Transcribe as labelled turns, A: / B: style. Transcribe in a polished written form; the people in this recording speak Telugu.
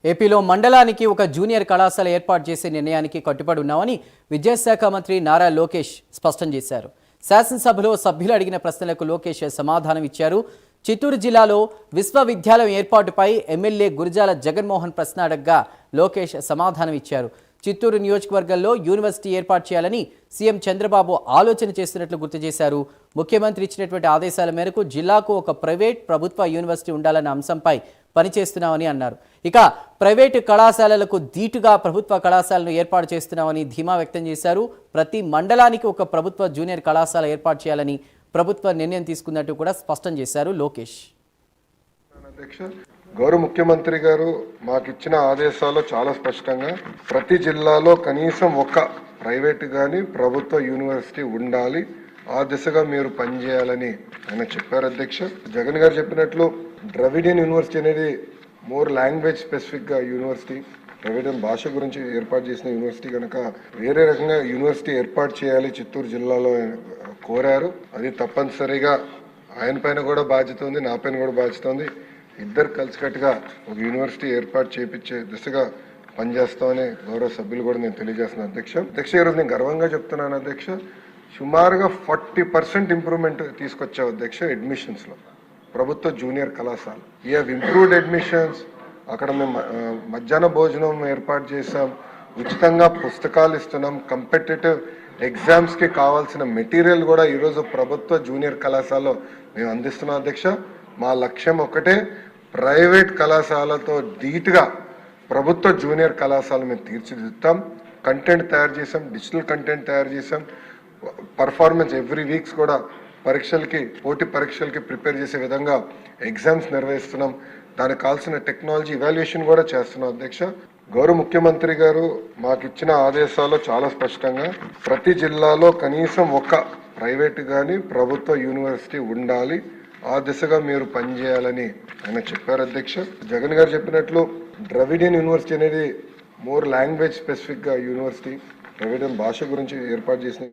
A: ఏపీలో మండలానికి ఒక జూనియర్ కళాశాల ఏర్పాటు చేసే నిర్ణయానికి కట్టుబడి ఉన్నామని విద్యాశాఖ మంత్రి నారా లోకేష్ స్పష్టం చేశారు. శాసనసభలో సభ్యులు అడిగిన ప్రశ్నలకు లోకేష్ సమాధానం ఇచ్చారు. చిత్తూరు జిల్లాలో విశ్వవిద్యాలయం ఏర్పాటుపై ఎమ్మెల్యే గురజాల జగన్మోహన్ ప్రశ్న అడగ్గా లోకేష్ సమాధానం ఇచ్చారు. చిత్తూరు నియోజకవర్గంలో యూనివర్సిటీ ఏర్పాటు చేయాలని సీఎం చంద్రబాబు ఆలోచన చేస్తున్నట్లు గుర్తు చేశారు. ముఖ్యమంత్రి ఇచ్చినటువంటి ఆదేశాల మేరకు జిల్లాకు ఒక ప్రైవేట్ ప్రభుత్వ యూనివర్సిటీ ఉండాలన్న అంశంపై పనిచేస్తున్నామని అన్నారు. ఇక ప్రైవేటు కళాశాలలకు ధీటుగా ప్రభుత్వ కళాశాలను ఏర్పాటు చేస్తున్నామని ధీమా వ్యక్తం చేశారు. ప్రతి మండలానికి ఒక ప్రభుత్వ జూనియర్ కళాశాల ఏర్పాటు చేయాలని ప్రభుత్వ నిర్ణయం తీసుకున్నట్టు కూడా స్పష్టం చేశారు లోకేష్.
B: గౌరవ ముఖ్యమంత్రి గారు మాకు ఇచ్చిన ఆదేశాలు చాలా స్పష్టంగా ప్రతి జిల్లాలో కనీసం ఒక ప్రైవేట్ కానీ ప్రభుత్వ యూనివర్సిటీ ఉండాలి, ఆ దిశగా మీరు పనిచేయాలని ఆయన చెప్పారు. అధ్యక్ష జగన్ గారు చెప్పినట్లు ద్రవిడియన్ యూనివర్సిటీ అనేది మోర్ లాంగ్వేజ్ స్పెసిఫిక్ గా యూనివర్సిటీ, ద్రవిడియన్ భాష గురించి ఏర్పాటు చేసిన యూనివర్సిటీ కనుక వేరే రకంగా యూనివర్సిటీ ఏర్పాటు చేయాలి చిత్తూరు జిల్లాలో కోరారు. అది తప్పనిసరిగా ఆయన పైన కూడా బాధ్యత ఉంది, నా పైన కూడా బాధ్యత ఉంది. ఇద్దరు కలిసికట్టుగా ఒక యూనివర్సిటీ ఏర్పాటు చేయించే దిశగా పనిచేస్తామని గౌరవ సభ్యులు కూడా నేను తెలియజేస్తున్నాను. అధ్యక్ష ఈరోజు నేను గర్వంగా చెప్తున్నాను అధ్యక్ష, సుమారుగా 40% ఇంప్రూవ్మెంట్ తీసుకొచ్చావు అధ్యక్ష అడ్మిషన్స్ లో. ప్రభుత్వ జూనియర్ కళాశాల ఈ హావ్ ఇంప్రూవ్డ్ అడ్మిషన్స్. అక్కడ మేము మధ్యాహ్న భోజనం ఏర్పాటు చేసాం, ఉచితంగా పుస్తకాలు ఇస్తున్నాం, కంపిటేటివ్ ఎగ్జామ్స్ కి కావాల్సిన మెటీరియల్ కూడా ఈరోజు ప్రభుత్వ జూనియర్ కళాశాలలో మేము అందిస్తున్నాం. అధ్యక్ష మా లక్ష్యం ఒకటే, ప్రైవేట్ కళాశాలతో ధీటుగా ప్రభుత్వ జూనియర్ కళాశాల మేము తీర్చిదిద్దుతాం. కంటెంట్ తయారు చేసాం, డిజిటల్ కంటెంట్ తయారు చేసాం, పర్ఫార్మెన్స్ ఎవ్రీ వీక్స్ కూడా పరీక్షలకి పోటీ పరీక్షలకి ప్రిపేర్ చేసే విధంగా ఎగ్జామ్స్ నిర్వహిస్తున్నాం. దానికి కావాల్సిన టెక్నాలజీ ఇవాల్యుయేషన్ కూడా చేస్తున్నాం. అధ్యక్ష గౌరవ ముఖ్యమంత్రి గారు మాకు ఇచ్చిన ఆదేశాలు చాలా స్పష్టంగా ప్రతి జిల్లాలో కనీసం ఒక ప్రైవేట్ కానీ ప్రభుత్వ యూనివర్సిటీ ఉండాలి, ఆ దిశగా మీరు పనిచేయాలని ఆయన చెప్పారు. అధ్యక్ష జగన్ గారు చెప్పినట్లు ద్రవిడియన్ యూనివర్సిటీ అనేది మోర్ లాంగ్వేజ్ స్పెసిఫిక్ గా యూనివర్సిటీ, ద్రవిడియన్ భాష గురించి ఏర్పాటు చేసిన